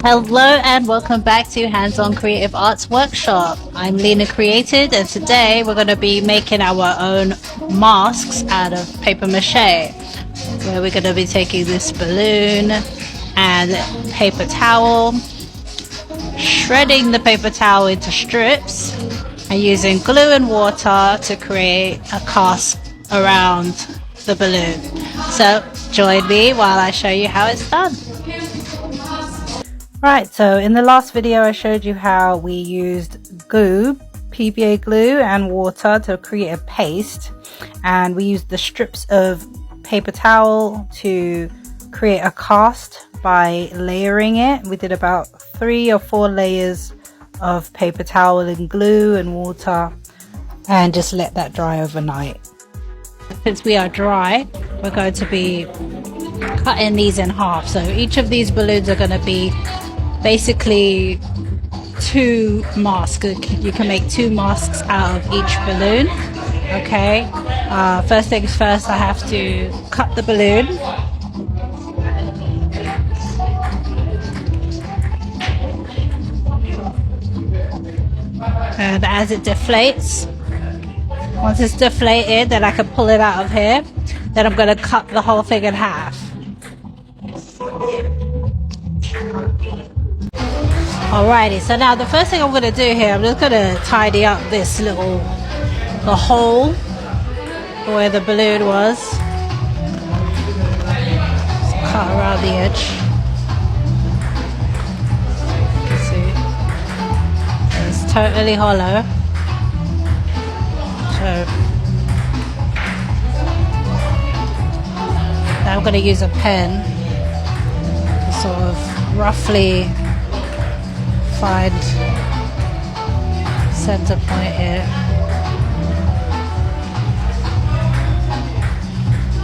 Hello and welcome back to Hands-On Creative Arts Workshop. I'm Lena Created and today we're going to be making our own masks out of paper mache, where we're going to be taking this balloon and paper towel, shredding the paper towel into strips and using glue and water to create a cast around the balloon. So join me while I show you how it's done. Right, so in the last video I showed you how we used glue, PVA glue and water to create a paste, and we used the strips of paper towel to create a cast by layering it. We did about 3 or 4 layers of paper towel and glue and water and just let that dry overnight. Since we are dry, we're going to be cutting these in half. So each of these balloons are going to be basically 2 masks. You can make 2 masks out of each balloon. Okay, first things first, I have to cut the balloon. And as it deflates, once it's deflated, then I can pull it out of here. Then I'm going to cut the whole thing in half. Alrighty, so now the first thing I'm going to do here, I'm just going to tidy up this the hole where the balloon was. Just cut around the edge. You can see it's totally hollow. So now I'm going to use a pen to sort of roughly find center point here.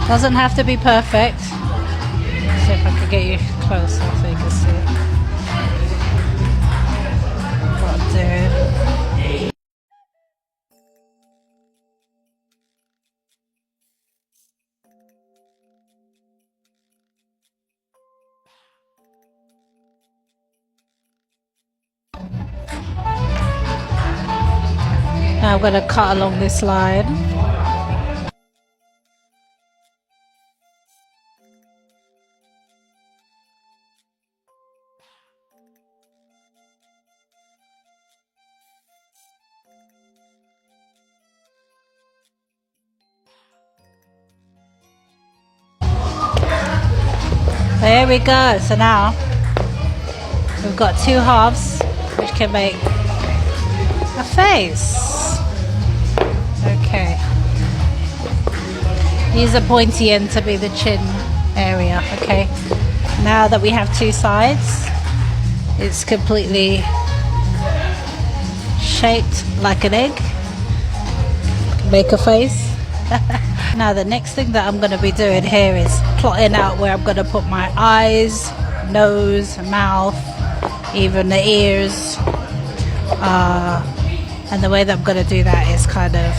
Doesn't have to be perfect. See if I can get you closer so you can see what I'm doing. Now I'm going to cut along this line. There we go. So now we've got 2 halves which can make a face. Okay. Use a pointy end to be the chin area. Okay. Now that we have 2 sides, it's completely shaped like an egg. Make a face. Now the next thing that I'm going to be doing here is plotting out where I'm going to put my eyes, nose, mouth, even the ears. And the way that I'm going to do that is kind of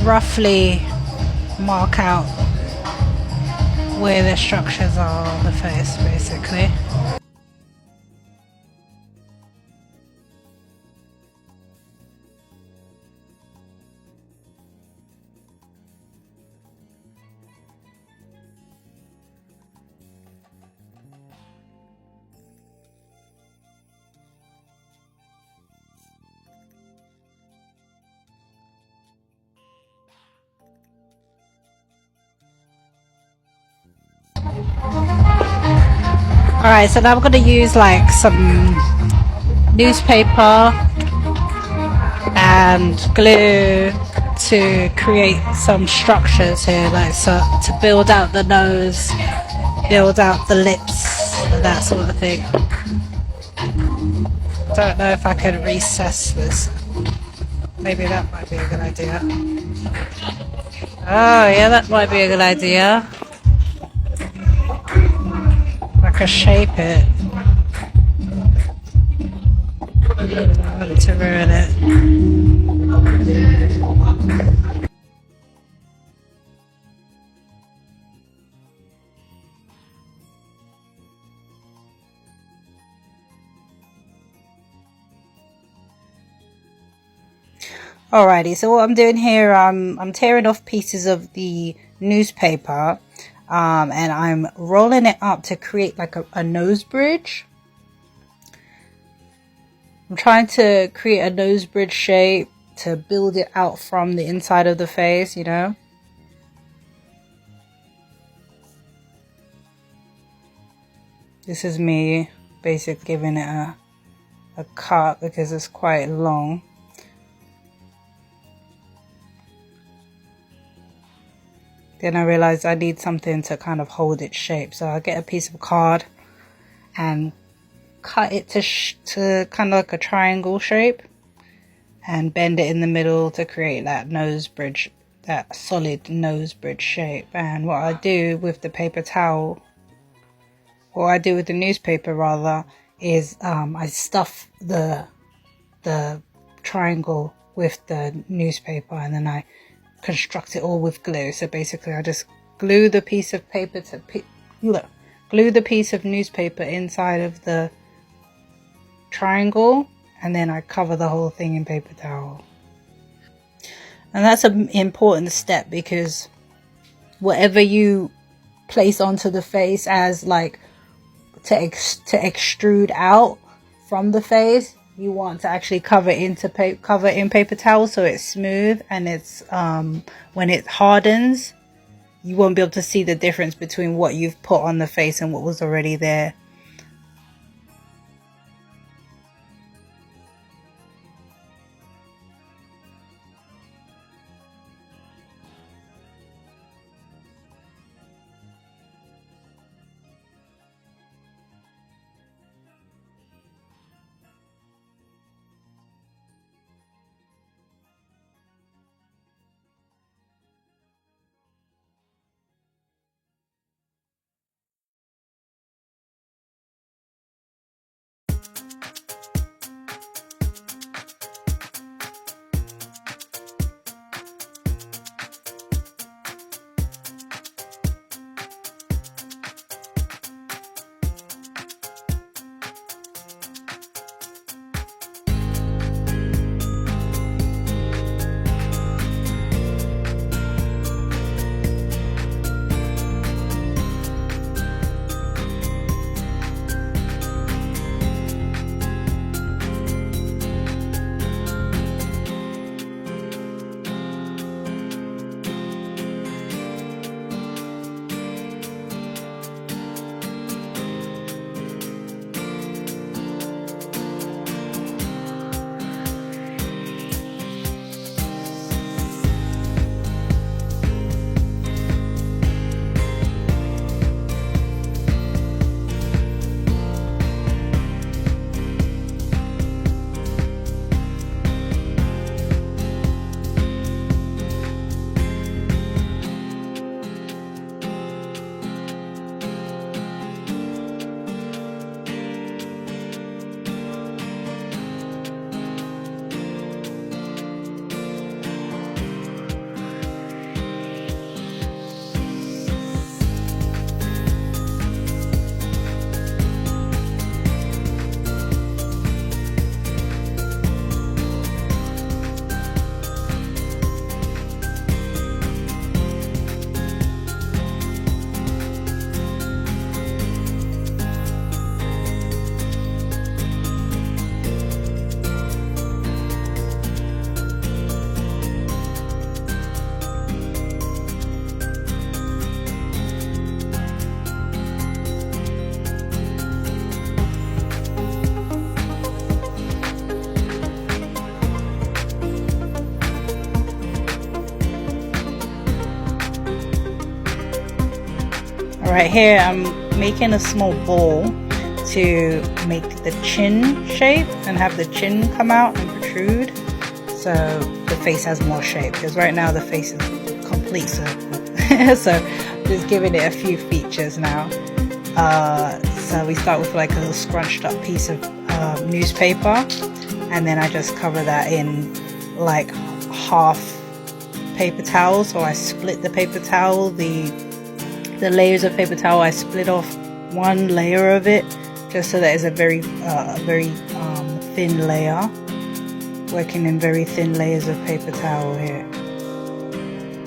roughly mark out where the structures are on the face, basically. Alright, so now I'm going to use like some newspaper and glue to create some structures here, like so to build out the nose, build out the lips, and that sort of thing. Don't know if I can recess this. Maybe that might be a good idea. Oh yeah, that might be a good idea. I can shape it. I want to ruin it. Alrighty, so what I'm doing here, I'm tearing off pieces of the newspaper, and I'm rolling it up to create like a nose bridge. I'm trying to create a nose bridge shape to build it out from the inside of the face, you know. This is me basically giving it a cut because it's quite long. Then I realized I need something to kind of hold its shape, so I get a piece of card and cut it to kind of like a triangle shape and bend it in the middle to create that nose bridge, that solid nose bridge shape. And what I do with the paper towel, what I do with the newspaper rather, is I stuff the triangle with the newspaper, and then I construct it all with glue. So basically I just glue the piece of paper to glue the piece of newspaper inside of the triangle, and then I cover the whole thing in paper towel. And that's an important step, because whatever you place onto the face as like to extrude out from the face, you want to actually cover in paper towel so it's smooth, and it's when it hardens you won't be able to see the difference between what you've put on the face and what was already there. Right here I'm making a small ball to make the chin shape and have the chin come out and protrude, so the face has more shape, because right now the face is a complete circle. So just giving it a few features now. So we start with like a little scrunched up piece of newspaper, and then I just cover that in like half paper towel. So I split the paper towel, the layers of paper towel, I split off one layer of it just so that it's a very thin layer, working in very thin layers of paper towel here.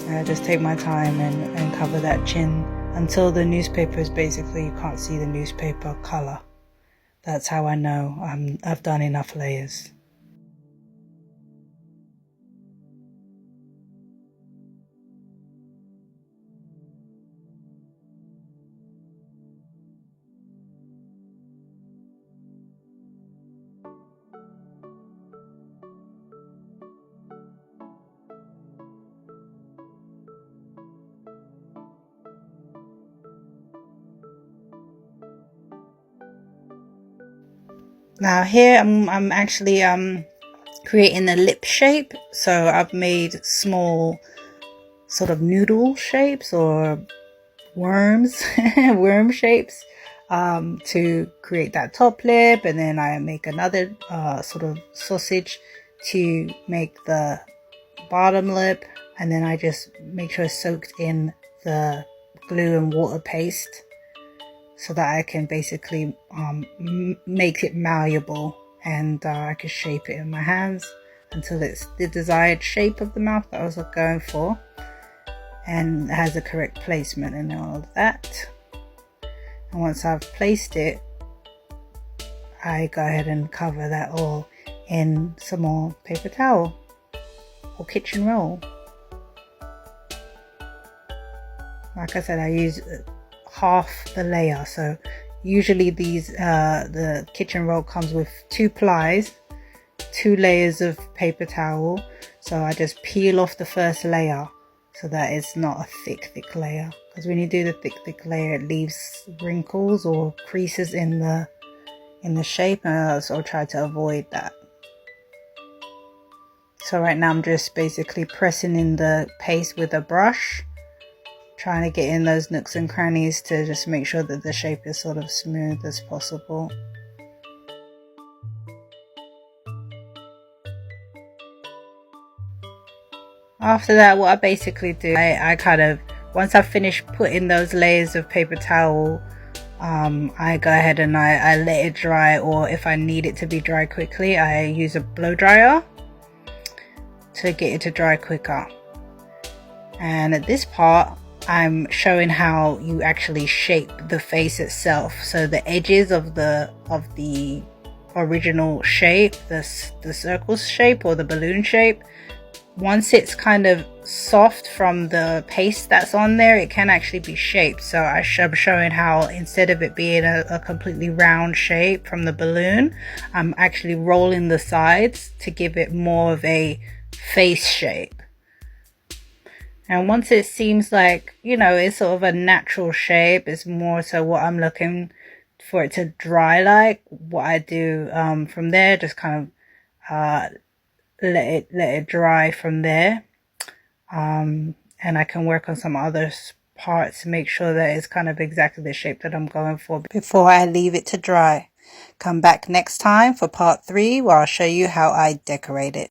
And I just take my time and cover that chin until the newspaper is basically, you can't see the newspaper color. That's how I know I've done enough layers. Now here I'm actually creating a lip shape. So I've made small sort of noodle shapes or worms, worm shapes, to create that top lip, and then I make another sort of sausage to make the bottom lip, and then I just make sure it's soaked in the glue and water paste so that I can basically make it malleable, and I can shape it in my hands until it's the desired shape of the mouth that I was going for and has the correct placement and all of that. And once I've placed it, I go ahead and cover that all in some more paper towel or kitchen roll. Like I said, I use half the layer. So usually these the kitchen roll comes with 2 plies, 2 layers of paper towel. So I just peel off the first layer so that it's not a thick layer, because when you do the thick layer, it leaves wrinkles or creases in the shape, and I also try to avoid that. So right now I'm just basically pressing in the paste with a brush, trying to get in those nooks and crannies to just make sure that the shape is sort of smooth as possible. After that, what I basically do, I kind of, once I've finished putting those layers of paper towel, I go ahead and I let it dry, or if I need it to be dry quickly, I use a blow dryer to get it to dry quicker. And at this part, I'm showing how you actually shape the face itself. So the edges of the original shape, the circle shape or the balloon shape, once it's kind of soft from the paste that's on there, it can actually be shaped. So I'm showing how instead of it being a completely round shape from the balloon, I'm actually rolling the sides to give it more of a face shape. And once it seems like, you know, it's sort of a natural shape, it's more so what I'm looking for it to dry like. What I do from there, just kind of let it dry from there, and I can work on some other parts to make sure that it's kind of exactly the shape that I'm going for before I leave it to dry. Come back next time for part 3, where I'll show you how I decorate it.